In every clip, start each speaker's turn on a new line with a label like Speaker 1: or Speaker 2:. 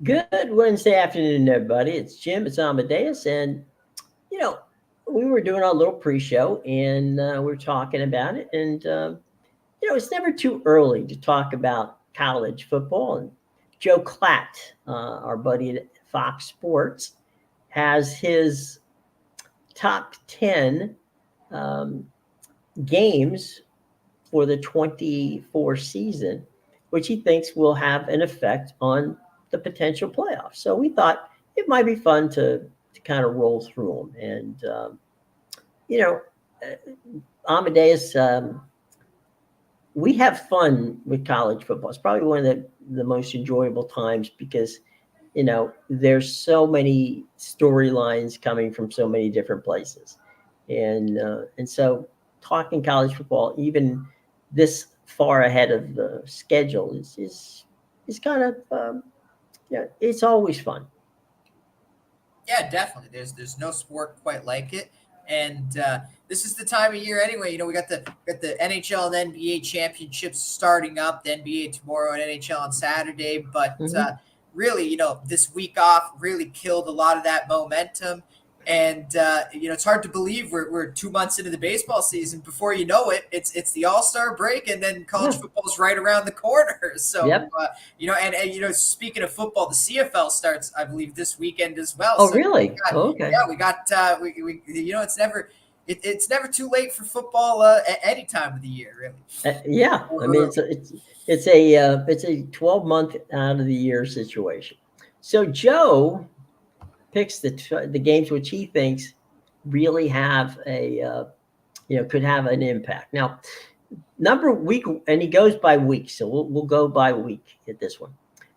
Speaker 1: Good Wednesday afternoon, everybody. It's Jim. It's Amadeus, and you know, we were doing our little pre-show, and we are talking about it. And it's never too early to talk about college football. And Joe Klatt, our buddy at Fox Sports, has his top 10 um, games for the 24 season, which he thinks will have an effect on the potential playoffs. So we thought it might be fun to kind of roll through them. And, you know, Amadeus, we have fun with college football. It's probably one of the most enjoyable times because, there's so many storylines coming from so many different places. And so talking college football, even this far ahead of the schedule is kind of it's always fun.
Speaker 2: Yeah, definitely. There's no sport quite like it, and this is the time of year anyway. We got the NHL and NBA championships starting up. The NBA tomorrow and NHL on Saturday, but
Speaker 1: Mm-hmm.
Speaker 2: really, this week off really killed a lot of that momentum. And it's hard to believe we're 2 months into the baseball season. Before you know it, it's the All-Star break, and then college
Speaker 1: Yeah.
Speaker 2: football's right around the corner. So
Speaker 1: Yep.
Speaker 2: speaking of football, the CFL starts, I believe, this weekend as well.
Speaker 1: Oh,
Speaker 2: So
Speaker 1: really? Oh, okay.
Speaker 2: we got it's never too late for football at any time of the year, really.
Speaker 1: Yeah. I mean,
Speaker 2: Or-
Speaker 1: it's a 12-month out of the year situation. So Joe picks the games which he thinks really have could have an impact. Now, number week, and he goes by week, so we'll go by week at this one.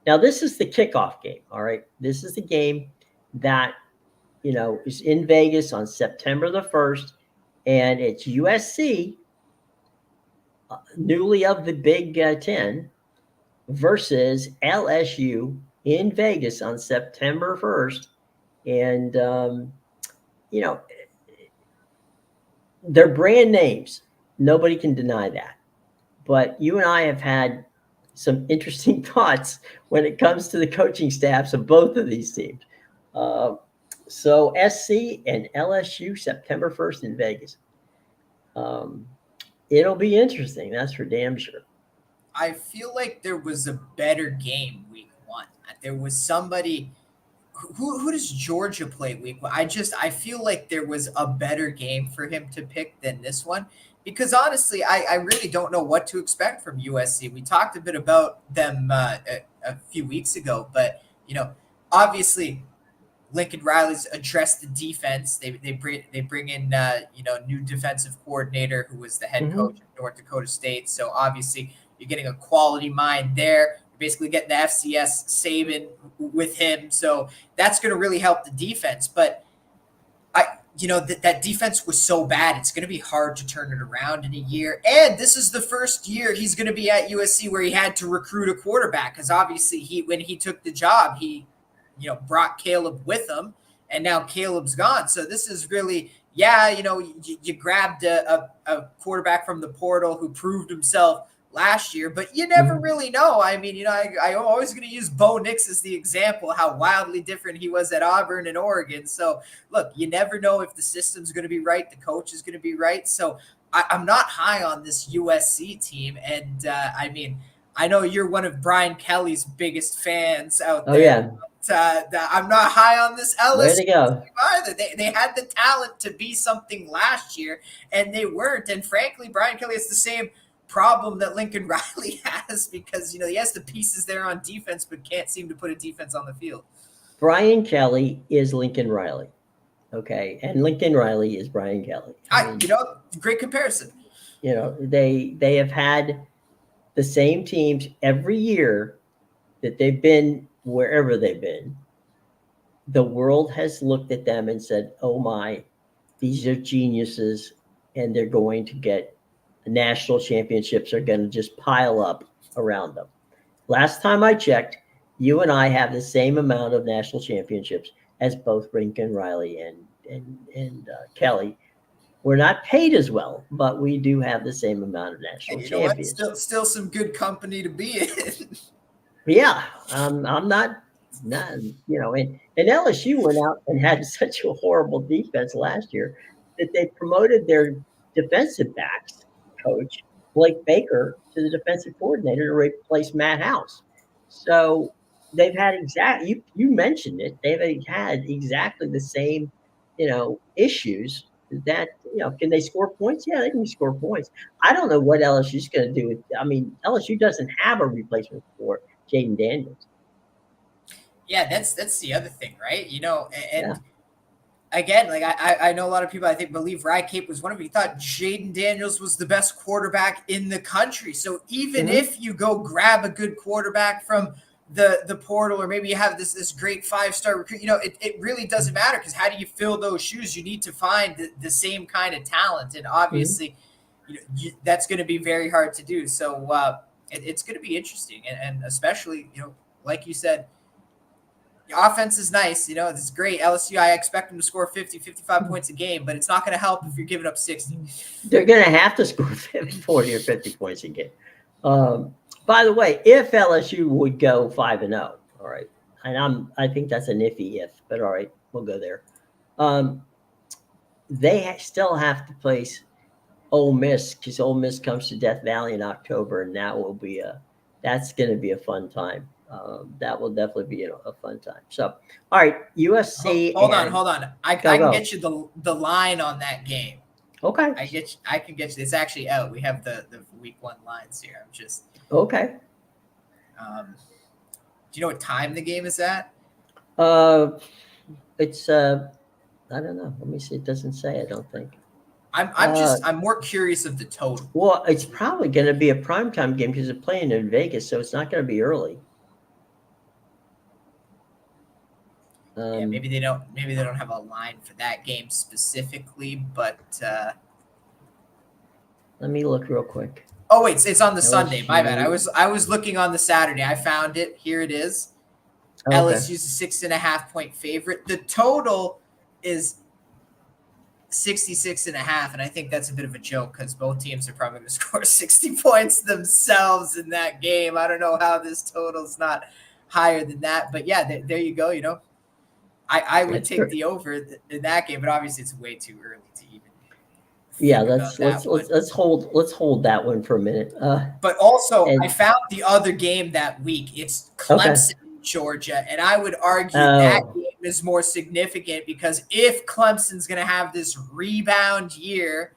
Speaker 1: Now, this is the kickoff game. All right, this is the game that is in Vegas on September the 1st, and it's USC, newly of the Big Ten, versus LSU in Vegas on September 1st. And you know they're brand names, nobody can deny that, but you and I have had some interesting thoughts when it comes to the coaching staffs of both of these teams. uh, so SC and LSU September 1st in Vegas. um, it'll be interesting, that's for damn sure.
Speaker 2: I feel like there was a better game week one. There was somebody who does Georgia play week one? I feel like there was a better game for him to pick than this one, because honestly, I really don't know what to expect from USC. We talked a bit about them a few weeks ago, but obviously Lincoln Riley's addressed the defense. They bring in new defensive coordinator who was the head
Speaker 1: Hmm.
Speaker 2: coach of North Dakota State. So obviously you're getting a quality mind there. You're basically getting the FCS Saban with him. So that's going to really help the defense. But that defense was so bad, it's going to be hard to turn it around in a year. And this is the first year he's going to be at USC where he had to recruit a quarterback, because obviously when he took the job, he brought Caleb with him, and now Caleb's gone. So this is really, you grabbed a quarterback from the portal who proved himself last year, but you never
Speaker 1: Hmm.
Speaker 2: really know. I mean, I'm always going to use Bo Nix as the example, how wildly different he was at Auburn and Oregon. So look, you never know if the system's going to be right, the coach is going to be right. So I'm not high on this USC team. And I know you're one of Brian Kelly's biggest fans out
Speaker 1: Oh,
Speaker 2: there.
Speaker 1: yeah.
Speaker 2: I'm not high on this
Speaker 1: Way
Speaker 2: LSU
Speaker 1: to go.
Speaker 2: team either. They had the talent to be something last year, and they weren't. And frankly, Brian Kelly has the same problem that Lincoln Riley has, because he has the pieces there on defense, but can't seem to put a defense on the field.
Speaker 1: Brian Kelly is Lincoln Riley. Okay, and Lincoln Riley is Brian Kelly. I mean,
Speaker 2: Great comparison.
Speaker 1: they have had the same teams every year that they've been wherever they've been. The world has looked at them and said, "Oh my, these are geniuses, and they're going to get national championships. Are going to just pile up around them." Last time I checked, you and I have the same amount of national championships as both Lincoln Riley and Kelly. We're not paid as well, but we do have the same amount of national
Speaker 2: And you know what?
Speaker 1: championships.
Speaker 2: Still some good company to be in.
Speaker 1: Yeah, I'm not not, and LSU went out and had such a horrible defense last year that they promoted their defensive backs coach, Blake Baker, to the defensive coordinator to replace Matt House. So they've had you mentioned it, they've had exactly the same, issues that, can they score points? Yeah, they can score points. I don't know what LSU's going to do. I mean, LSU doesn't have a replacement for Jaden Daniels.
Speaker 2: Yeah, that's the other thing, right? And
Speaker 1: Yeah.
Speaker 2: again, like I know a lot of people I think believe Rye Cape was one of them. He thought Jaden Daniels was the best quarterback in the country. So even if you go grab a good quarterback from the portal, or maybe you have this great 5-star recruit, it really doesn't matter, because how do you fill those shoes? You need to find the same kind of talent, and obviously, that's going to be very hard to do. So it's going to be interesting, and especially like you said. The offense is nice. It's great. LSU, I expect them to score 50, 55 points a game, but it's not going to help if you're giving up 60.
Speaker 1: They're going to have to score 40 or 50 points a game. By the way, if LSU would go 5-0, all right, and I think that's an iffy if, but all right, we'll go there. They still have to place Ole Miss, because Ole Miss comes to Death Valley in October, and that's going to be a fun time. That will definitely be a fun time. So, all right, USC.
Speaker 2: Hold on. I can get you the line on that game.
Speaker 1: Okay.
Speaker 2: I can get you. It's actually out. We have the week 1 lines here. I'm just
Speaker 1: okay.
Speaker 2: Do you know what time the game is at?
Speaker 1: It's I don't know. Let me see. It doesn't say. I don't think.
Speaker 2: I'm more curious of the total.
Speaker 1: Well, it's probably going to be a primetime game because they're playing in Vegas, so it's not going to be early.
Speaker 2: Yeah, maybe they don't have a line for that game specifically, but
Speaker 1: let me look real quick.
Speaker 2: Oh wait, it's on the Sunday. My bad. I was looking on the Saturday. I found it. Here it is. Okay. LSU's a 6.5-point favorite. The total is 66.5, and I think that's a bit of a joke because both teams are probably going to score 60 points themselves in that game. I don't know how this total's not higher than that, but yeah, there you go. I would take the over in that game, but obviously it's way too early to even.
Speaker 1: Yeah, let's hold that one for a minute.
Speaker 2: But also, I found the other game that week. It's Clemson, Georgia, and I would argue that game is more significant because if Clemson's going to have this rebound year,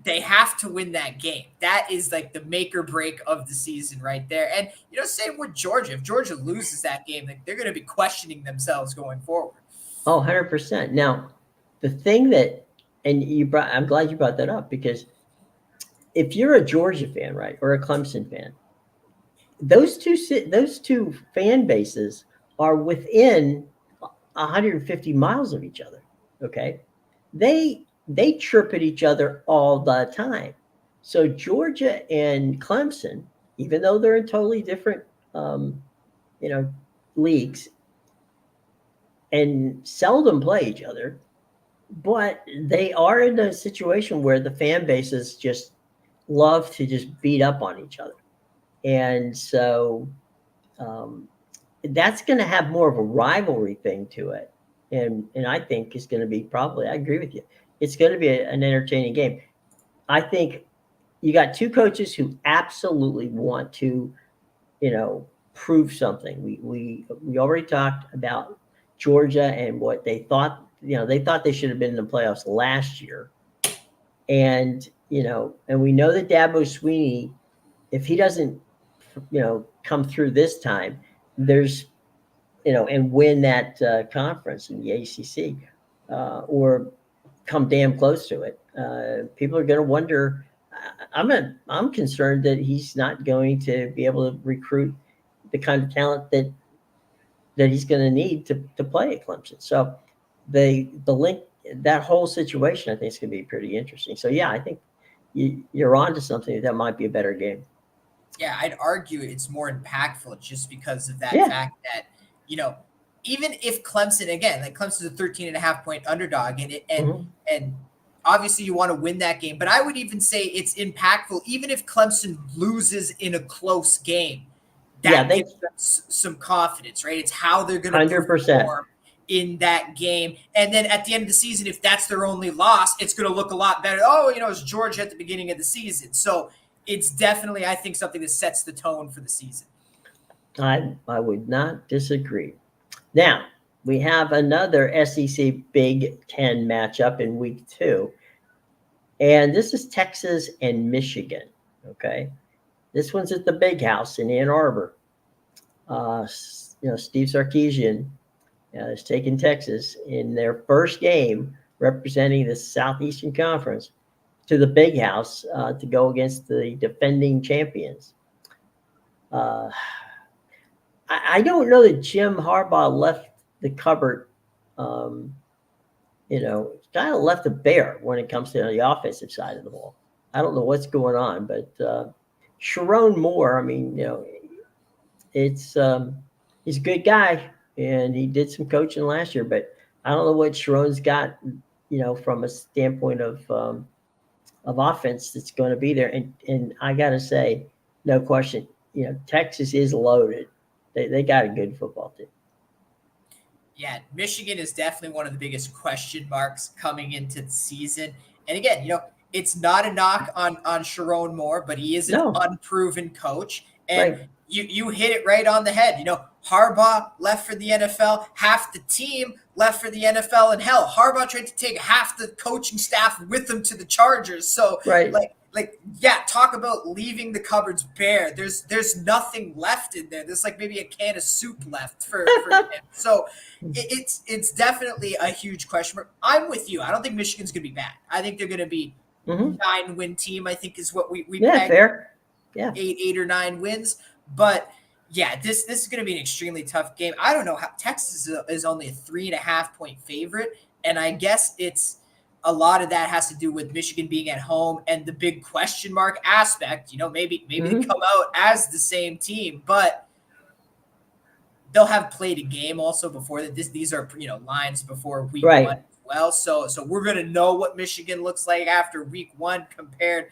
Speaker 2: they have to win that game. That is like the make or break of the season right there. And same with Georgia. If Georgia loses that game, they're going to be questioning themselves going forward.
Speaker 1: Oh, 100%. Now, the thing that, and I'm glad you brought that up, because if you're a Georgia fan, right, or a Clemson fan, those two fan bases are within 150 miles of each other. Okay, they chirp at each other all the time. So Georgia and Clemson, even though they're in totally different, leagues, and seldom play each other, but they are in a situation where the fan bases just love to just beat up on each other. And so that's going to have more of a rivalry thing to it. And I think it's going to be I agree with you. It's going to be an entertaining game. I think you got two coaches who absolutely want to, prove something. We already talked about Georgia and what they thought. They thought they should have been in the playoffs last year. And, and we know that Dabo Swinney, if he doesn't, come through this time, there's, and win that conference in the ACC, or come damn close to it, people are going to wonder. I'm concerned that he's not going to be able to recruit the kind of talent that he's going to need to play at Clemson. So the link, that whole situation, I think is going to be pretty interesting. So yeah, I think you're on to something that might be a better game.
Speaker 2: Yeah, I'd argue it's more impactful just because of that fact that, even if Clemson, again, like Clemson's a 13.5-point underdog, and obviously you want to win that game, but I would even say it's impactful even if Clemson loses in a close game.
Speaker 1: Yeah,
Speaker 2: that
Speaker 1: they
Speaker 2: gives them some confidence, right? It's how they're going to
Speaker 1: 100%.
Speaker 2: perform in that game. And then at the end of the season, if that's their only loss, it's going to look a lot better. Oh, it's Georgia at the beginning of the season. So it's definitely, I think, something that sets the tone for the season.
Speaker 1: I would not disagree. Now, we have another SEC Big Ten matchup in week 2. And this is Texas and Michigan. Okay. This one's at the Big House in Ann Arbor. Steve Sarkisian is taking Texas in their first game representing the Southeastern Conference to the Big House to go against the defending champions. I don't know that Jim Harbaugh left the cupboard, kind of left it bare when it comes to the offensive side of the ball. I don't know what's going on, but Sharon Moore, I mean, it's he's a good guy, and he did some coaching last year, but I don't know what Sharon's got, from a standpoint of offense that's going to be there. And I got to say, no question, Texas is loaded. They got a good football team.
Speaker 2: Yeah, Michigan is definitely one of the biggest question marks coming into the season. And again, it's not a knock on Sharon Moore, but he is an unproven coach. And
Speaker 1: Right.
Speaker 2: you hit it right on the head. Harbaugh left for the NFL, half the team left for the NFL, and hell, Harbaugh tried to take half the coaching staff with him to the Chargers. So
Speaker 1: Right.
Speaker 2: talk about leaving the cupboards bare. There's nothing left in there. There's maybe a can of soup left for him. So it's definitely a huge question mark. I'm with you. I don't think Michigan's going to be bad. I think they're going to be 9-win team, I think is what we pegged.
Speaker 1: Fair. Yeah.
Speaker 2: 8 or 9 wins. But yeah, this is going to be an extremely tough game. I don't know how Texas is only a 3.5 point favorite. And I guess it's a lot of that has to do with Michigan being at home and the big question mark aspect. Maybe they come out as the same team, but they'll have played a game also before that. These are lines before week 1 as well. So we're gonna know what Michigan looks like after week 1 compared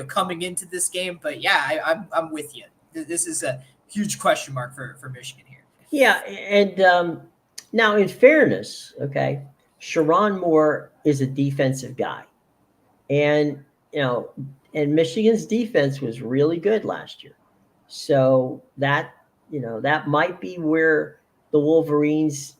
Speaker 2: coming into this game. But yeah, I'm with you. This is a huge question mark for Michigan here.
Speaker 1: Yeah, and now in fairness, okay, Sharon Moore is a defensive guy, and and Michigan's defense was really good last year, so that that might be where the Wolverines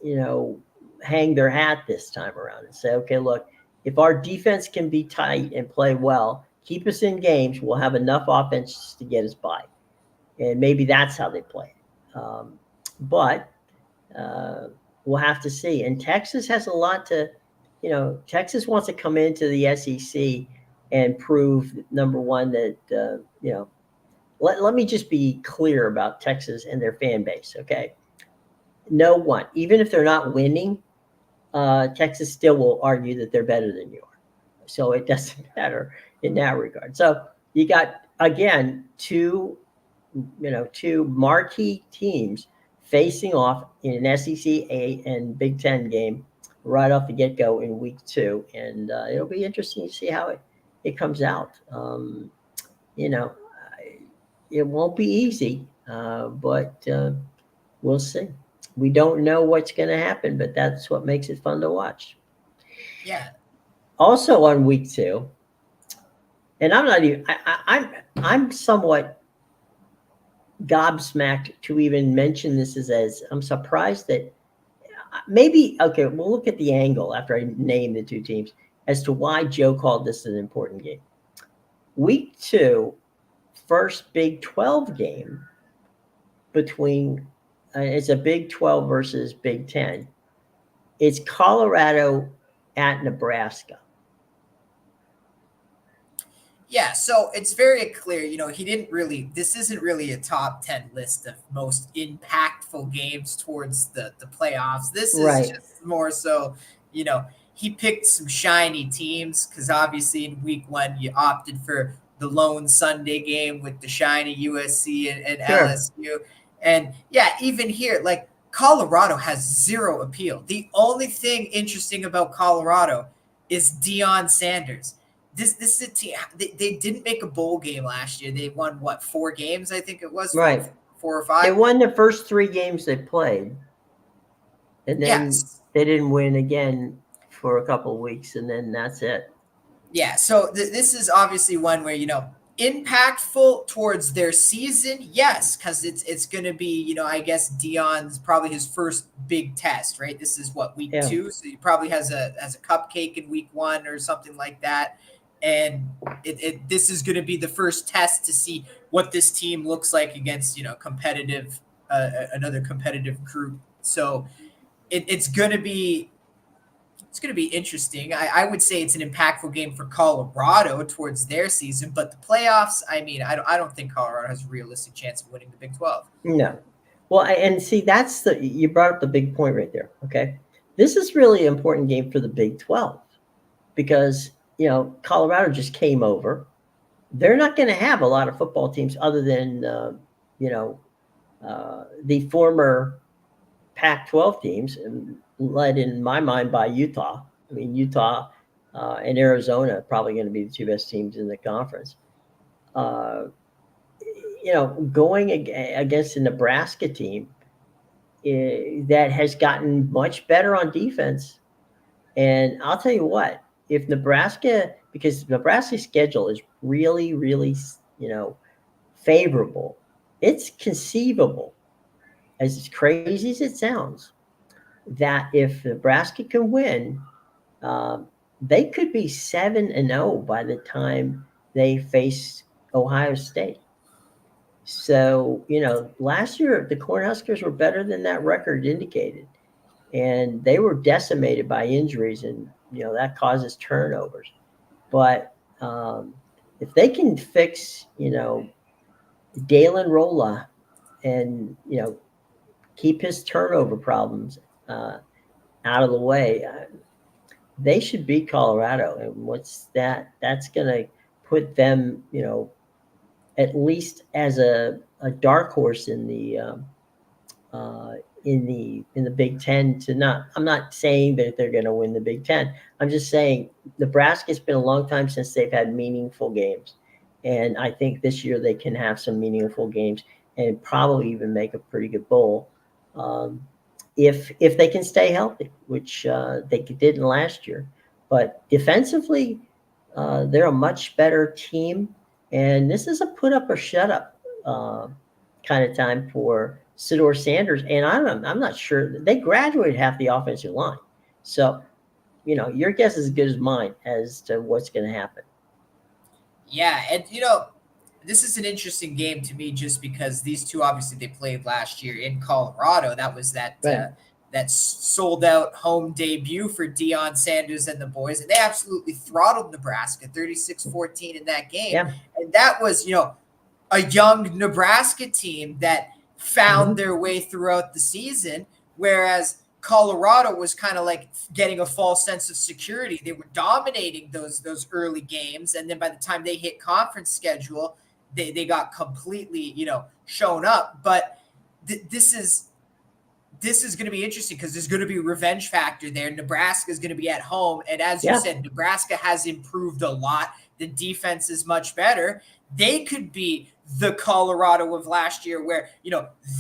Speaker 1: hang their hat this time around and say, okay, look, if our defense can be tight and play well, keep us in games, we'll have enough offense to get us by. And maybe that's how they play. But we'll have to see. And Texas has a lot to, Texas wants to come into the SEC and prove, number one, that, let me just be clear about Texas and their fan base, okay? No one, even if they're not winning, Texas still will argue that they're better than you are. So it doesn't matter in that regard. So you got, again, two marquee teams facing off in an SEC and Big Ten game right off the get-go in week 2. And it'll be interesting to see how it comes out. It won't be easy, but we'll see. We don't know what's going to happen, but that's what makes it fun to watch.
Speaker 2: Yeah.
Speaker 1: Also on week 2, and I'm not even, I'm somewhat gobsmacked to even mention this as I'm surprised that maybe, okay, we'll look at the angle after I name the two teams as to why Joe called this an important game. Week 2, first Big 12 game between, it's a Big 12 versus Big 10. It's Colorado at Nebraska.
Speaker 2: Yeah, so it's very clear, this isn't really a top 10 list of most impactful games towards the playoffs. This is just more so, he picked some shiny teams because obviously in week 1 you opted for the lone Sunday game with the shiny USC and LSU. And yeah, even here, Colorado has zero appeal. The only thing interesting about Colorado is Deion Sanders. This is a team. They didn't make a bowl game last year. They won 4 games, I think it was.
Speaker 1: Right.
Speaker 2: 4 or
Speaker 1: They
Speaker 2: 5.
Speaker 1: won the first 3 games they played, and then
Speaker 2: Yes.
Speaker 1: they didn't win again for a couple of weeks, and then that's it.
Speaker 2: Yeah. So this is obviously one where, impactful towards their season. Yes. Cause it's going to be, I guess Dion's probably his first big test, right? This is what, week
Speaker 1: Yeah.
Speaker 2: 2. So he probably has a cupcake in week 1 or something like that. And this is going to be the first test to see what this team looks like against, competitive, another competitive group. So it's going to be interesting. I would say it's an impactful game for Colorado towards their season, but the playoffs, I mean, I don't think Colorado has a realistic chance of winning the Big 12.
Speaker 1: No. Well, and see, you brought up the big point right there. Okay. This is really an important game for the Big 12 because, Colorado just came over. They're not going to have a lot of football teams other than, the former Pac-12 teams, led in my mind by Utah. I mean, Utah and Arizona are probably going to be the 2 best teams in the conference. Going against a Nebraska team that has gotten much better on defense. And I'll tell you what, if Nebraska, because Nebraska's schedule is really, really, favorable, it's conceivable, as crazy as it sounds, that if Nebraska can win, they could be 7-0 by the time they face Ohio State. So, last year the Cornhuskers were better than that record indicated, and they were decimated by injuries, and that causes turnovers. But if they can fix, Dalen Rolla, and keep his turnover problems out of the way, they should beat Colorado. And what's that? That's going to put them, at least as a dark horse in the Big Ten. I'm not saying that they're going to win the Big Ten. I'm just saying Nebraska's been a long time since they've had meaningful games, and I think this year they can have some meaningful games and probably even make a pretty good bowl, if they can stay healthy, which they didn't last year. But defensively, they're a much better team. And this is a put up or shut up kind of time for Sidor Sanders. And I'm not sure. They graduated half the offensive line. So, your guess is as good as mine as to what's going to happen.
Speaker 2: Yeah. And, this is an interesting game to me just because these two, obviously, they played last year in Colorado. That was that.
Speaker 1: Right.
Speaker 2: That sold out home debut for Deion Sanders and the boys. And they absolutely throttled Nebraska 36-14 in that game.
Speaker 1: Yeah.
Speaker 2: And that was, a young Nebraska team that found their way throughout the season, whereas Colorado was kind of like getting a false sense of security. They were dominating those early games. And then by the time they hit conference schedule, they got completely, shown up. But this is going to be interesting because there's going to be a revenge factor there. Nebraska is going to be at home. And as you said, Nebraska has improved a lot. The defense is much better. They could be the Colorado of last year where,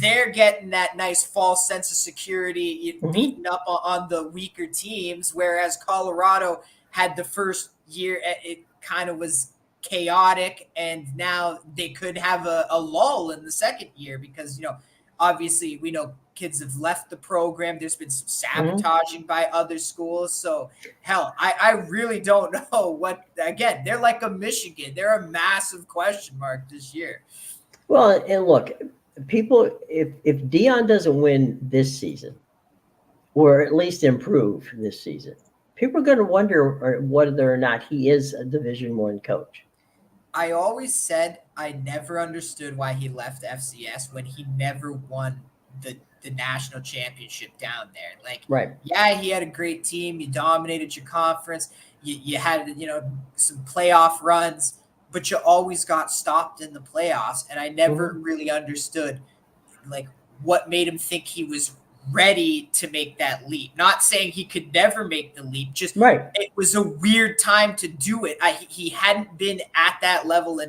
Speaker 2: they're getting that nice false sense of security, beating up on the weaker teams. Whereas Colorado had the first year, it kind of was chaotic. And now they could have a lull in the second year because, obviously we know kids have left the program. There's been some sabotaging by other schools. So hell, I really don't know again, they're like a Michigan. They're a massive question mark this year.
Speaker 1: Well, and look, people, if Deion doesn't win this season, or at least improve this season, people are going to wonder whether or not he is a Division I coach.
Speaker 2: I always said I never understood why he left FCS when he never won the national championship down there. Like,
Speaker 1: right.
Speaker 2: Yeah, he had a great team. You dominated your conference. You had, some playoff runs, but you always got stopped in the playoffs. And I never really understood, like, what made him think he was ready to make that leap. Not saying he could never make the leap, just
Speaker 1: right.
Speaker 2: It was a weird time to do it. He hadn't been at that level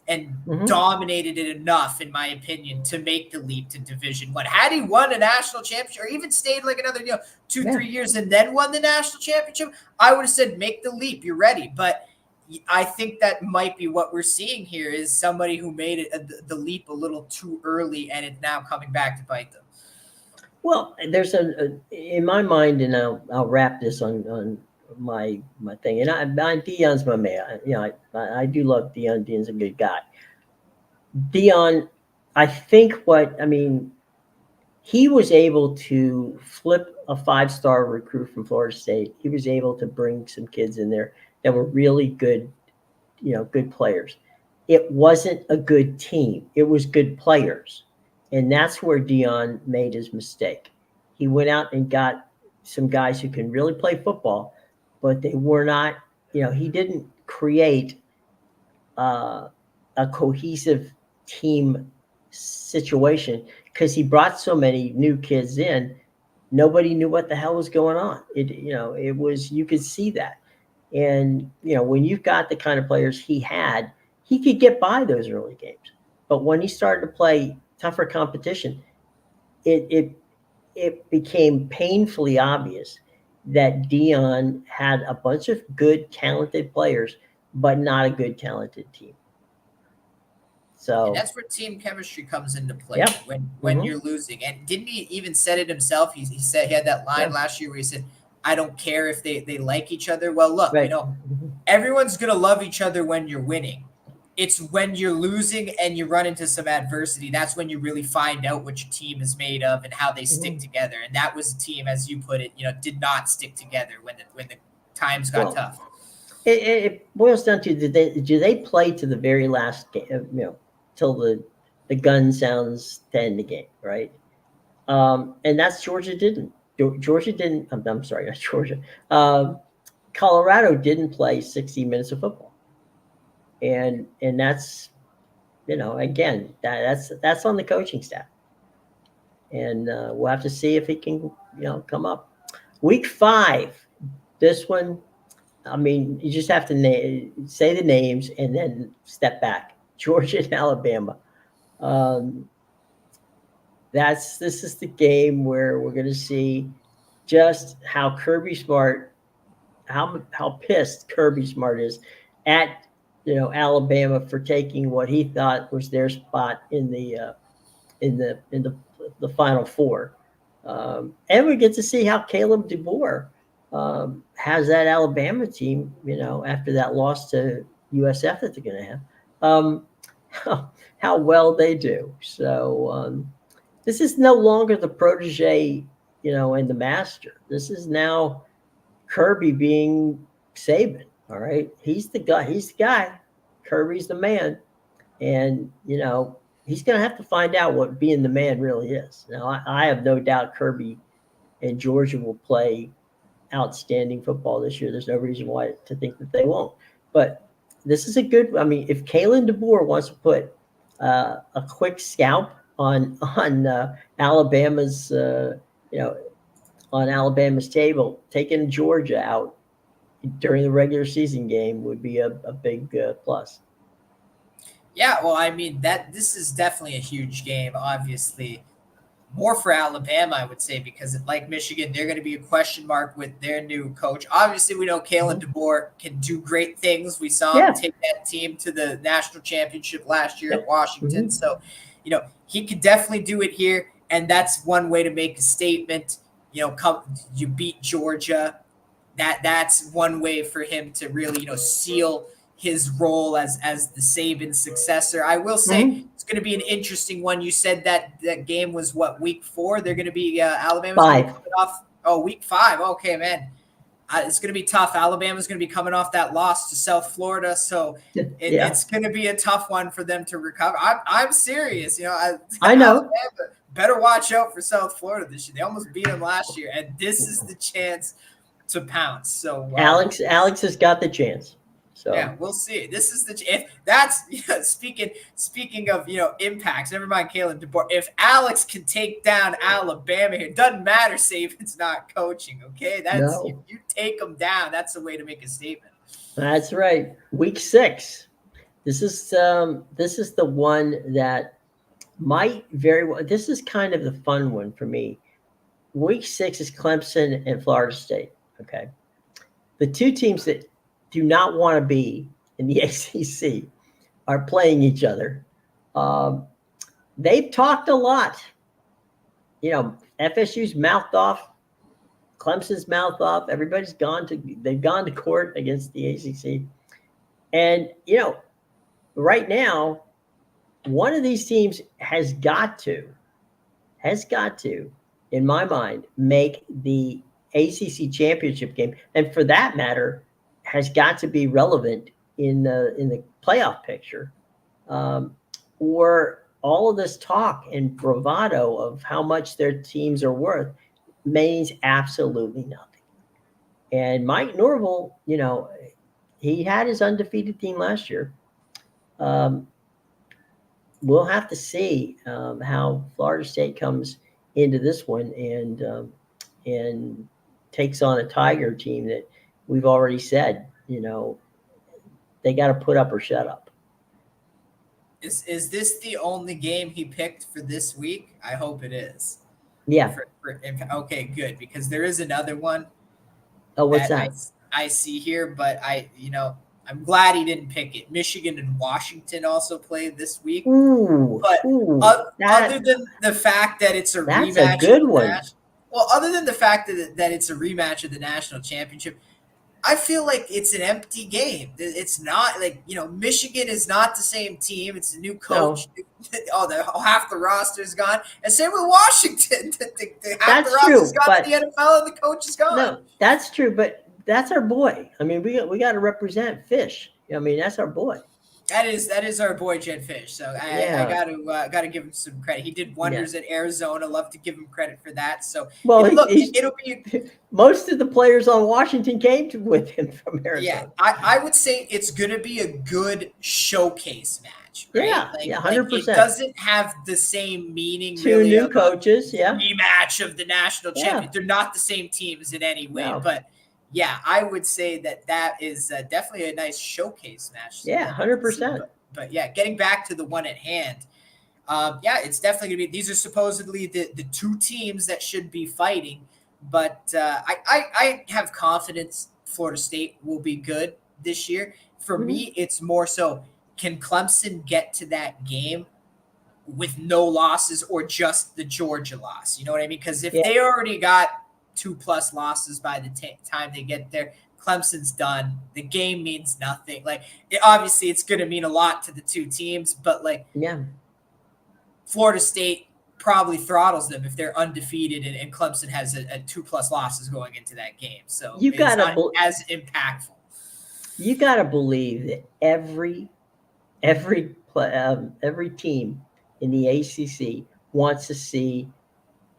Speaker 2: and
Speaker 1: Mhm.
Speaker 2: dominated it enough, in my opinion, to make the leap to Division One. Had he won a national championship, or even stayed like another, 2,
Speaker 1: Yeah.
Speaker 2: 3 years and then won the national championship, I would have said, make the leap. You're ready. But I think that might be what we're seeing here, is somebody who made it the leap a little too early, and it's now coming back to bite them.
Speaker 1: Well, there's in my mind, and I'll wrap this on my thing. And Dion's my man. I do love Dion. Dion's a good guy. Dion, I think he was able to flip a 5-star recruit from Florida State. He was able to bring some kids in there that were really good, good players. It wasn't a good team. It was good players. And that's where Dion made his mistake. He went out and got some guys who can really play football, but they were not, he didn't create a cohesive team situation because he brought so many new kids in. Nobody knew what the hell was going on. It was, you could see that. And, when you've got the kind of players he had, he could get by those early games. But when he started to play tougher competition, it became painfully obvious that Dion had a bunch of good, talented players, but not a good, talented team.
Speaker 2: And
Speaker 1: So,
Speaker 2: that's where team chemistry comes into play,
Speaker 1: yeah.
Speaker 2: when you're losing. And didn't he even said it himself? He said, he had that line last year where he said, I don't care if they like each other. Well, look,
Speaker 1: Right.
Speaker 2: Everyone's going to love each other when you're winning. It's when you're losing and you run into some adversity, that's when you really find out what your team is made of and how they stick together. And that was a team, as you put it, did not stick together when the times got tough.
Speaker 1: It boils down to, do they play to the very last game, till the gun sounds to end the game, right? And that's Georgia didn't. Georgia didn't. I'm sorry, not Georgia. Colorado didn't play 60 minutes of football, and that's, again, that's on the coaching staff, and we'll have to see if he can come up. Week 5, this one. I mean, you just have to say the names and then step back. Georgia and Alabama. This is the game where we're going to see just how how pissed Kirby Smart is at Alabama for taking what he thought was their spot in the Final Four, and we get to see how Caleb DeBoer has that Alabama team, after that loss to USF that they're going to have, how well they do. So this is no longer the protege, and the master. This is now Kirby being Saban. All right, he's the guy. He's the guy. Kirby's the man, and he's going to have to find out what being the man really is. Now, I have no doubt Kirby and Georgia will play outstanding football this year. There's no reason why to think that they won't. But this is a good. I mean, if Kalen DeBoer wants to put a quick scalp on Alabama's, on Alabama's table, taking Georgia out during the regular season game would be a big plus.
Speaker 2: Yeah, well, I mean, this is definitely a huge game, obviously. More for Alabama, I would say, because like Michigan, they're going to be a question mark with their new coach. Obviously, we know Kalen DeBoer can do great things. We saw him take that team to the national championship last year at Washington. So, he could definitely do it here. And that's one way to make a statement. You beat Georgia. That's one way for him to really, seal his role as the Saban successor. I will say it's going to be an interesting one. You said that game was week 4? They're going to be Alabama's
Speaker 1: 5.
Speaker 2: coming off. Oh, week 5. Okay, man. It's going to be tough. Alabama's going to be coming off that loss to South Florida, so it's going to be a tough one for them to recover. I'm serious.
Speaker 1: I know.
Speaker 2: Alabama better watch out for South Florida this year. They almost beat them last year, and this is the chance to pounce. So
Speaker 1: Alex has got the chance. So
Speaker 2: yeah, we'll see. This is if that's speaking of impacts. Never mind Kalen DeBoer. If Alex can take down Alabama here, doesn't matter. Saban's not coaching. Okay, that's you take them down. That's the way to make a statement.
Speaker 1: That's right. Week 6. This is the one that might very well. This is kind of the fun one for me. Week 6 is Clemson and Florida State. Okay, the two teams that do not want to be in the ACC are playing each other. Um, they've talked a lot. FSU's mouthed off, Clemson's mouthed off. They've gone to court against the ACC, and right now, one of these teams has got to, in my mind, make the ACC championship game, and for that matter, has got to be relevant in the playoff picture, or all of this talk and bravado of how much their teams are worth means absolutely nothing. And Mike Norville, he had his undefeated team last year. We'll have to see how Florida State comes into this one and takes on a Tiger team that we've already said, they got to put up or shut up.
Speaker 2: Is this the only game he picked for this week? I hope it is.
Speaker 1: Yeah.
Speaker 2: Okay, good, because there is another one.
Speaker 1: Oh, what's that?
Speaker 2: I see here, but I'm glad he didn't pick it. Michigan and Washington also played this week. Other than the fact that it's rematch,
Speaker 1: that's a good one.
Speaker 2: Other than the fact that it's a rematch of the national championship, I feel like it's an empty game. It's not like, Michigan is not the same team. It's a new coach. No. Half the roster's gone. And same with Washington. Half the roster's gone to the NFL and the coach is gone. No,
Speaker 1: that's true, but that's our boy. I mean, we got to represent Fish. I mean, that's our boy.
Speaker 2: That is our boy Jed Fish. So I got to give him some credit. He did wonders at Arizona. Love to give him credit for that. So it'll be
Speaker 1: most of the players on Washington came with him from Arizona.
Speaker 2: Yeah, I would say it's going to be a good showcase match. Right?
Speaker 1: Yeah, 100%.
Speaker 2: It doesn't have the same meaning.
Speaker 1: Two new coaches,
Speaker 2: rematch of the national champion. They're not the same teams in any way, but. Yeah, I would say that is definitely a nice showcase match.
Speaker 1: Yeah, 100%.
Speaker 2: But yeah, getting back to the one at hand, it's definitely going to be – these are supposedly the two teams that should be fighting. But I have confidence Florida State will be good this year. For me, it's more so, can Clemson get to that game with no losses or just the Georgia loss? You know what I mean? Because if they already got – 2+ losses by the time they get there, Clemson's done. The game means nothing. Obviously it's going to mean a lot to the two teams, but Florida State probably throttles them if they're undefeated and Clemson has a 2+ losses going into that game. So it's not as impactful.
Speaker 1: You got to believe that every team in the ACC wants to see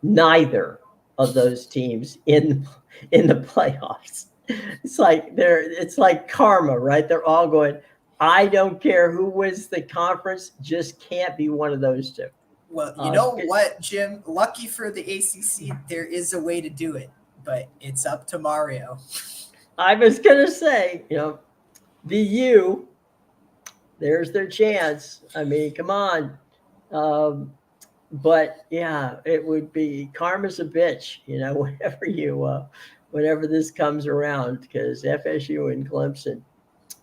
Speaker 1: neither of those teams in the playoffs. It's like karma, right? They're all going, I don't care who wins the conference, just can't be one of those two.
Speaker 2: Well, you know what, Jim? Lucky for the ACC, there is a way to do it, but it's up to Mario.
Speaker 1: I was going to say, the U, there's their chance. I mean, come on. But yeah, it would be karma's a bitch, whenever this comes around, because FSU and Clemson,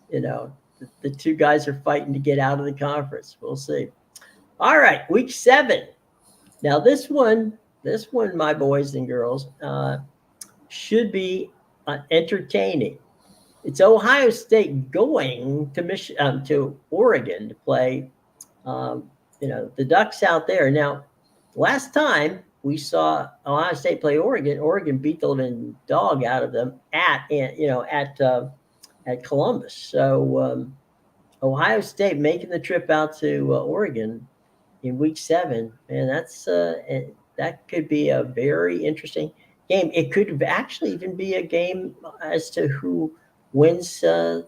Speaker 1: the two guys are fighting to get out of the conference. We'll see. All right, week 7. Now this one, my boys and girls, should be entertaining. It's Ohio State going to Oregon to play. The Ducks out there. Now, last time we saw Ohio State play Oregon, Oregon beat the living dog out of them at Columbus. So Ohio State making the trip out to Oregon in week 7, and that could be a very interesting game. It could actually even be a game as to who wins the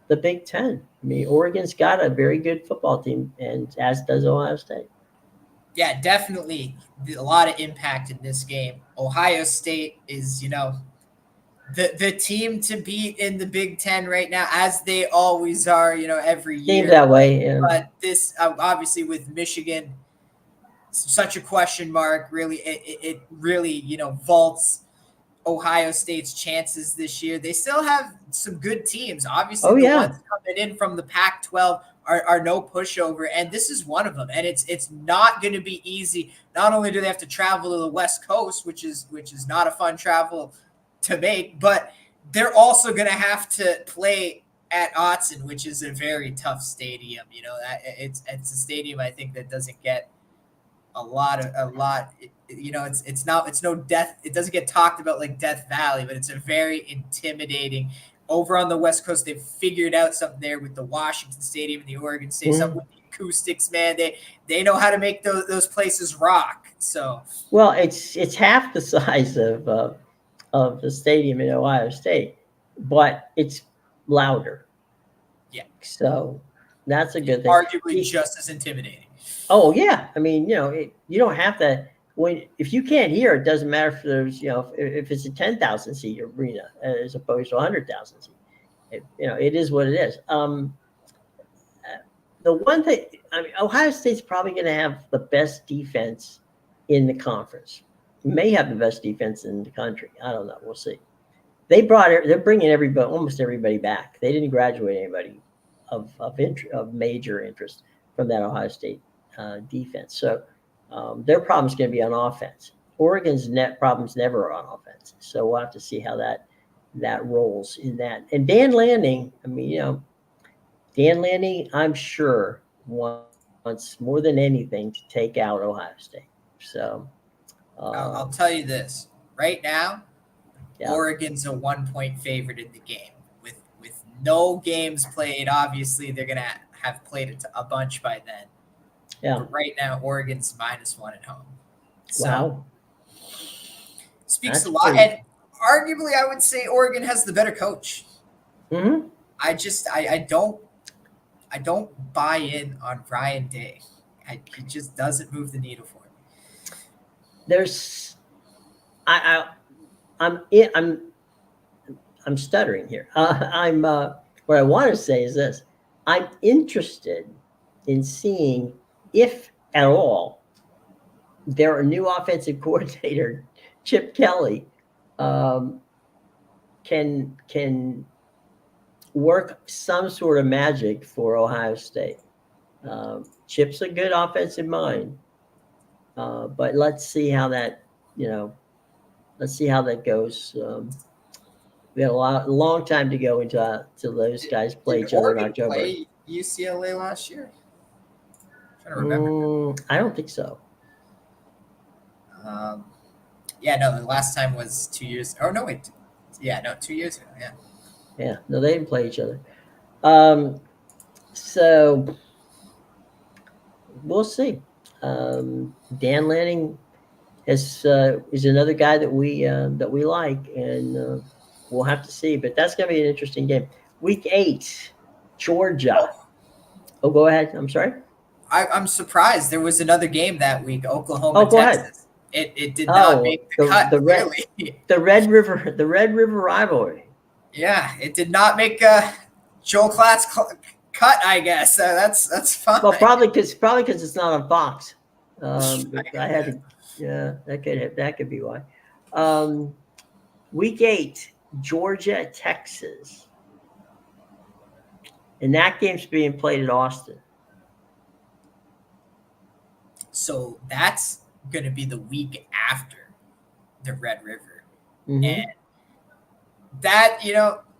Speaker 1: Big Ten. I mean, Oregon's got a very good football team, and as does Ohio State.
Speaker 2: Yeah, definitely a lot of impact in this game. Ohio State is, the team to beat in the Big Ten right now, as they always are, every
Speaker 1: Seems
Speaker 2: year.
Speaker 1: that way. Yeah.
Speaker 2: But this, obviously, with Michigan, such a question mark. Really, it really vaults Ohio State's chances this year. They still have some good teams. Obviously,
Speaker 1: Oh
Speaker 2: the
Speaker 1: yeah.
Speaker 2: ones coming in from the Pac-12 are no pushover, and this is one of them. And it's not going to be easy. Not only do they have to travel to the West Coast, which is not a fun travel to make, but they're also going to have to play at Autzen, which is a very tough stadium. It's a stadium I think that doesn't get a lot. It's no death. It doesn't get talked about like Death Valley, but it's a very intimidating. Over on the West Coast, they've figured out something there with the Washington Stadium and the Oregon Stadium, something with the acoustics, man. They know how to make those places rock. So
Speaker 1: well, it's half the size of the stadium in Ohio State, but it's louder.
Speaker 2: yeah,
Speaker 1: So that's a good thing.
Speaker 2: arguably just as intimidating.
Speaker 1: Oh yeah, I mean, you don't have to. If you can't hear, it doesn't matter if there's, if it's a 10,000 seat arena as opposed to 100,000 seat. It is what it is. The one thing, I mean, Ohio State's probably going to have the best defense in the conference. May have the best defense in the country. I don't know. We'll see. They're bringing almost everybody back. They didn't graduate anybody of major interest from that Ohio State defense. So their problem's going to be on offense. Oregon's net problems never are on offense. So we'll have to see how that rolls in that. And Dan Lanning, I mean, Dan Lanning, I'm sure wants more than anything to take out Ohio State. So
Speaker 2: I'll tell you this right now.
Speaker 1: Yeah.
Speaker 2: Oregon's a 1-point favorite in the game with no games played. Obviously, they're gonna have played it a bunch by then.
Speaker 1: Yeah.
Speaker 2: But right now, Oregon's -1 at home. So,
Speaker 1: wow.
Speaker 2: Speaks
Speaker 1: That's
Speaker 2: a lot.
Speaker 1: pretty...
Speaker 2: And arguably, I would say Oregon has the better coach.
Speaker 1: Mm-hmm.
Speaker 2: I don't buy in on Ryan Day. He just doesn't move the needle for me.
Speaker 1: I'm stuttering here. What I want to say is this: I'm interested in seeing if at all their new offensive coordinator Chip Kelly can work some sort of magic for Ohio State. Chip's a good offensive mind, but let's see how that goes. We got a long time to go until those guys play each other in October.
Speaker 2: Play UCLA last year? I'm trying to remember.
Speaker 1: I don't think so.
Speaker 2: Yeah, no, the last time was 2 years. Oh no, wait. Yeah, no, 2 years ago. Yeah.
Speaker 1: Yeah, no, they didn't play each other. So we'll see. Dan Lanning is another guy that we like, and we'll have to see. But that's going to be an interesting game. Week 8, Georgia. Oh, go ahead. I'm sorry.
Speaker 2: I'm surprised there was another game that week. Oklahoma, Texas. It did not make the cut.
Speaker 1: The Red River rivalry.
Speaker 2: Yeah, it did not make Joel Klatt's cut. I guess that's fine.
Speaker 1: Well, probably because it's not on Fox. I had to. Yeah, that could be why. Week 8, Georgia, Texas, and that game's being played at Austin.
Speaker 2: So that's going to be the week after the Red River, and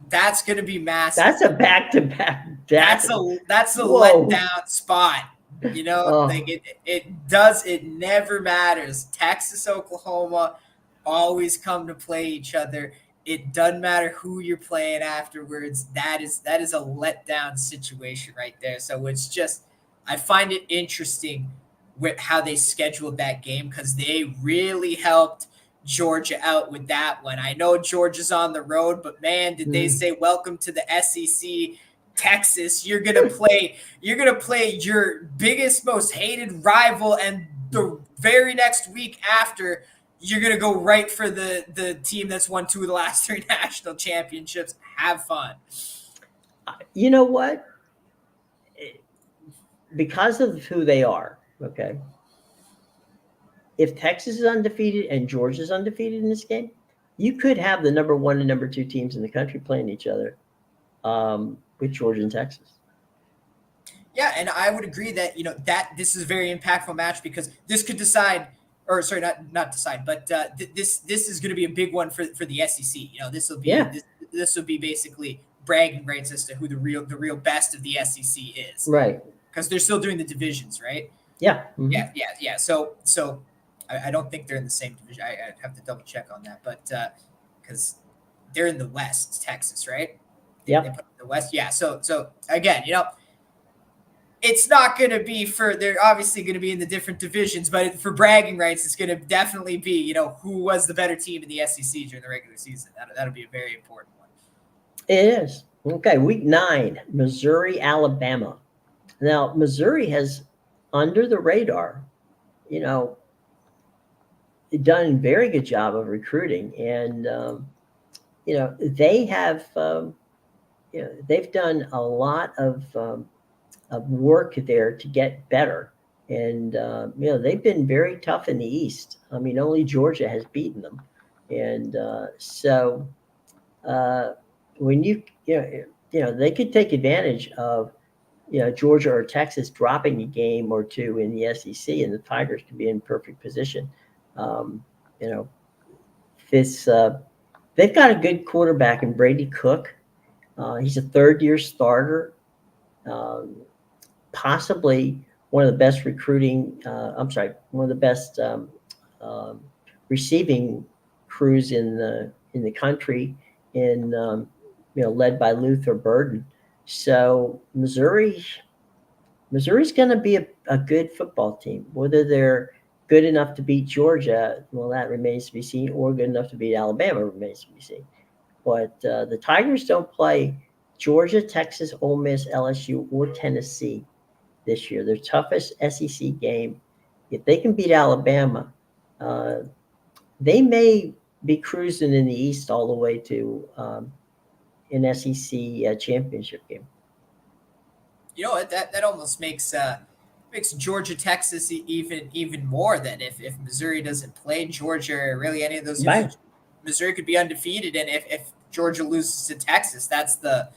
Speaker 2: that's going to be massive.
Speaker 1: That's a back-to-back.
Speaker 2: That's a letdown spot. It never matters. Texas, Oklahoma always come to play each other. It doesn't matter who you're playing afterwards. That is a letdown situation right there. So it's just, I find it interesting with how they scheduled that game, because they really helped Georgia out with that one. I know Georgia's on the road, but man, did they say welcome to the SEC. Texas, you're gonna play your biggest, most hated rival, and the very next week after, you're going to go right for the team that's won 2 of the last 3 national championships. Have fun.
Speaker 1: You know what? Because of who they are, okay, if Texas is undefeated and Georgia is undefeated in this game, you could have the number 1 and number 2 teams in the country playing each other, with Georgia and Texas.
Speaker 2: Yeah, and I would agree that that this is a very impactful match because this could decide, or sorry, not decide, but this is going to be a big one for the SEC. This will be this will be basically bragging rights as to who the real best of the SEC is,
Speaker 1: right?
Speaker 2: Because they're still doing the divisions, right?
Speaker 1: Yeah,
Speaker 2: yeah. So I don't think they're in the same division. I have to double check on that, but because they're in the West, Texas, right?
Speaker 1: Yeah,
Speaker 2: they put the West. Yeah. So again, it's not going to be they're obviously going to be in the different divisions, but for bragging rights, it's going to definitely be, who was the better team in the SEC during the regular season. That'll be a very important one.
Speaker 1: It is. Okay, week 9, Missouri, Alabama. Now, Missouri has, under the radar, done a very good job of recruiting. And, they have, they've done a lot of work there to get better. And, they've been very tough in the East. I mean, only Georgia has beaten them. And so when they could take advantage of, Georgia or Texas dropping a game or 2 in the SEC, and the Tigers could be in perfect position. This they've got a good quarterback in Brady Cook. He's a 3rd-year starter. Possibly one of the best one of the best receiving crews in the country, led by Luther Burden. So Missouri's going to be a good football team. Whether they're good enough to beat Georgia, well, that remains to be seen, or good enough to beat Alabama remains to be seen. But the Tigers don't play Georgia, Texas, Ole Miss, LSU, or Tennessee this year. Their toughest SEC game. If they can beat Alabama, they may be cruising in the East all the way to an SEC championship game.
Speaker 2: That almost makes Georgia, Texas even more than if Missouri doesn't play Georgia or really any of those.
Speaker 1: Right.
Speaker 2: Missouri could be undefeated, and if Georgia loses to Texas, that's the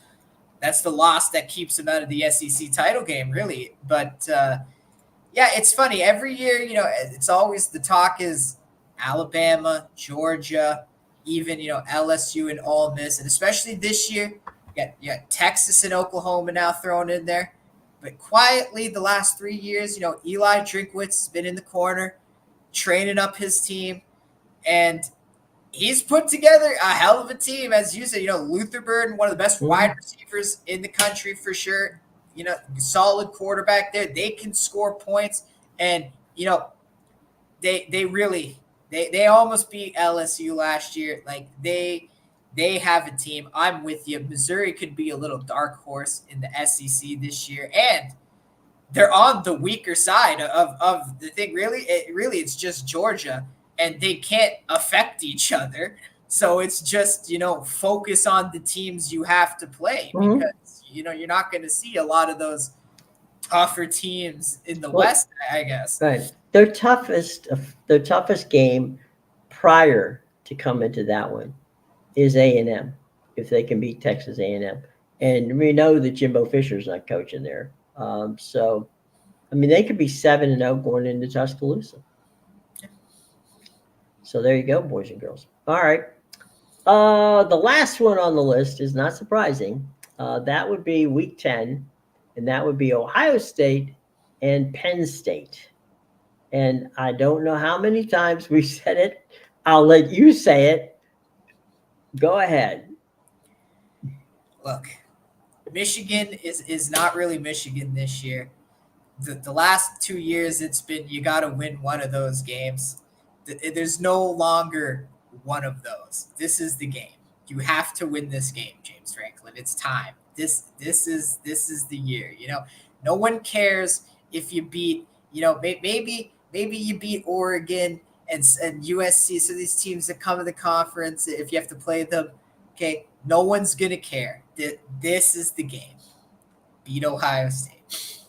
Speaker 2: loss that keeps them out of the SEC title game, really. But yeah, it's funny. Every year, it's always the talk is Alabama, Georgia, even LSU and Ole Miss, and especially this year, yeah, Texas and Oklahoma now thrown in there. But quietly, the last 3 years, Eli Drinkwitz has been in the corner, training up his team, and he's put together a hell of a team, as you said. Luther Burden, one of the best wide receivers in the country for sure. Solid quarterback there. They can score points, and they almost beat LSU last year. Like they have a team. I'm with you. Missouri could be a little dark horse in the SEC this year, and they're on the weaker side of the thing. Really, it's just Georgia, and they can't affect each other. So it's just, focus on the teams you have to play, because, you're not going to see a lot of those tougher teams in the West, I guess.
Speaker 1: Right. Their toughest game prior to coming to that one is A&M, if they can beat Texas A&M. And we know that Jimbo Fisher's not coaching there. So, I mean, they could be 7-0 going into Tuscaloosa. So there you go, boys and girls. All right. The last one on the list is not surprising. That would be week 10, and that would be Ohio State and Penn State. And I don't know how many times we've said it. I'll let you say it. Go ahead.
Speaker 2: Look, Michigan is not really Michigan this year. The last 2 years, it's been you got to win one of those games. There's no longer one of those. This is the game. You have to win this game, James Franklin. It's time. This is the year. No one cares if you beat. Maybe you beat Oregon and USC. So these teams that come to the conference, if you have to play them, okay, no one's gonna care. This is the game. Beat Ohio State.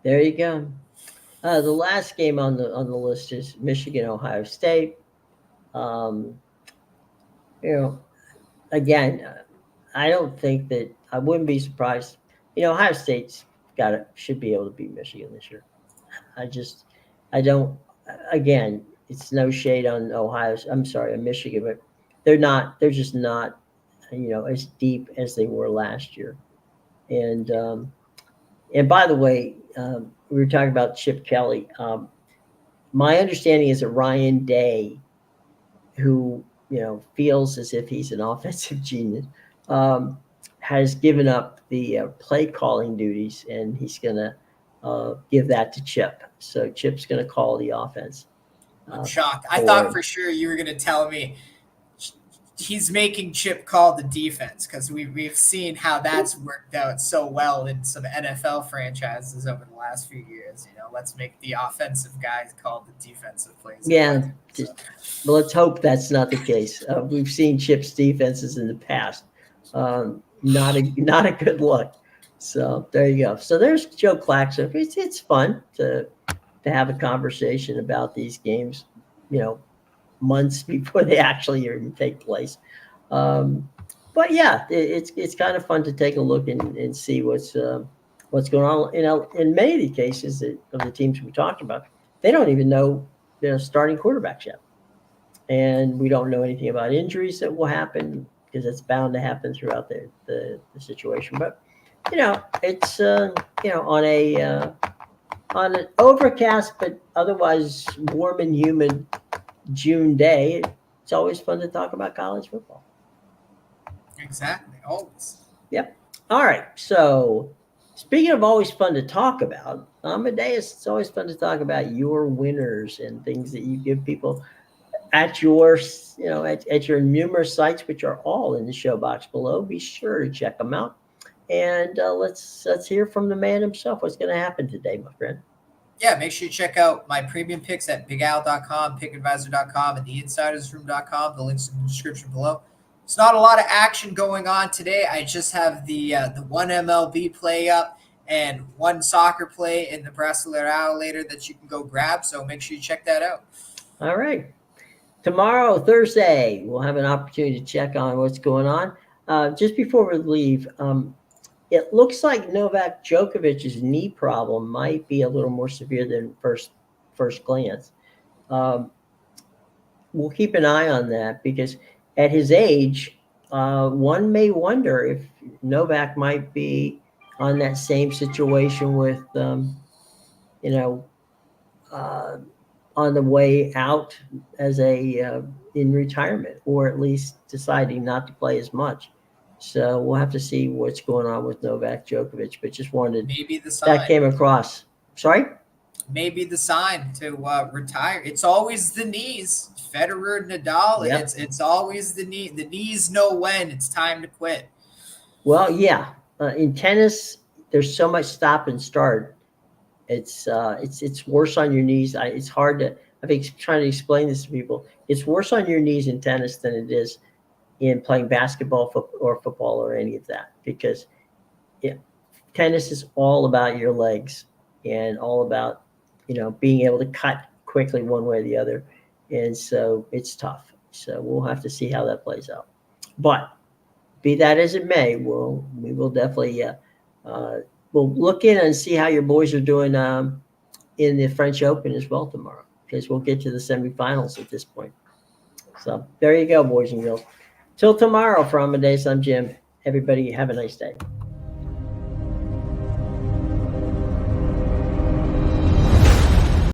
Speaker 1: There you go. The last game on the list is Michigan Ohio State. Um, again, I don't think that I wouldn't be surprised. Ohio State's should be able to beat Michigan this year. I don't. Again, it's no shade on Ohio. I'm sorry, on Michigan, but they're not. They're just not, as deep as they were last year. And by the way, we were talking about Chip Kelly. My understanding is that Ryan Day, who feels as if he's an offensive genius, has given up the play calling duties, and he's going to give that to Chip. So Chip's going to call the offense.
Speaker 2: I'm shocked. I thought for sure you were going to tell me he's making Chip call the defense, because we've seen how that's worked out so well in some NFL franchises over the last few years. Let's make the offensive guys call the defensive plays.
Speaker 1: Yeah, well, let's hope that's not the case. We've seen Chip's defenses in the past. Not a good look. So there you go. So there's Joe Claxon. It's fun to have a conversation about these games, months before they actually even take place. But yeah, it's kind of fun to take a look and see what's going on. In many of the cases of the teams we talked about, they don't even know their starting quarterbacks yet, and we don't know anything about injuries that will happen, because it's bound to happen throughout the situation. But it's on an overcast but otherwise warm and humid June day, it's always fun to talk about college football.
Speaker 2: Exactly, always.
Speaker 1: Yep. All right. So speaking of always fun to talk about, Amedeus, it's always fun to talk about your winners and things that you give people at your, at your numerous sites, which are all in the show box below. Be sure to check them out. And let's hear from the man himself. What's going to happen today, my friend?
Speaker 2: Yeah, make sure you check out my premium picks at bigal.com, pickadvisor.com, and theinsidersroom.com. The links in the description below. It's not a lot of action going on today. I just have the one MLB play up and one soccer play in the Brasileirão later that you can go grab. So make sure you check that out.
Speaker 1: All right. Tomorrow, Thursday, we'll have an opportunity to check on what's going on. Just before we leave, it looks like Novak Djokovic's knee problem might be a little more severe than first glance. We'll keep an eye on that, because at his age, one may wonder if Novak might be on that same situation with, on the way out as in retirement, or at least deciding not to play as much. So we'll have to see what's going on with Novak Djokovic, but just wanted
Speaker 2: maybe the sign
Speaker 1: that came across. Sorry?
Speaker 2: Maybe the sign to retire. It's always the knees. Federer, Nadal. Yep. It's always the knee. The knees know when it's time to quit.
Speaker 1: Well, yeah. In tennis, there's so much stop and start. It's worse on your knees. It's hard to. I think trying to explain this to people. It's worse on your knees in tennis than it is in playing basketball or football or any of that, because tennis is all about your legs and all about being able to cut quickly one way or the other, and so it's tough. So we'll have to see how that plays out. But be that as it may, we will definitely we'll look in and see how your boys are doing in the French Open as well tomorrow, because we'll get to the semifinals at this point. So there you go, boys and girls. Till tomorrow, from Amedeus, I'm Jim. Everybody have a nice day.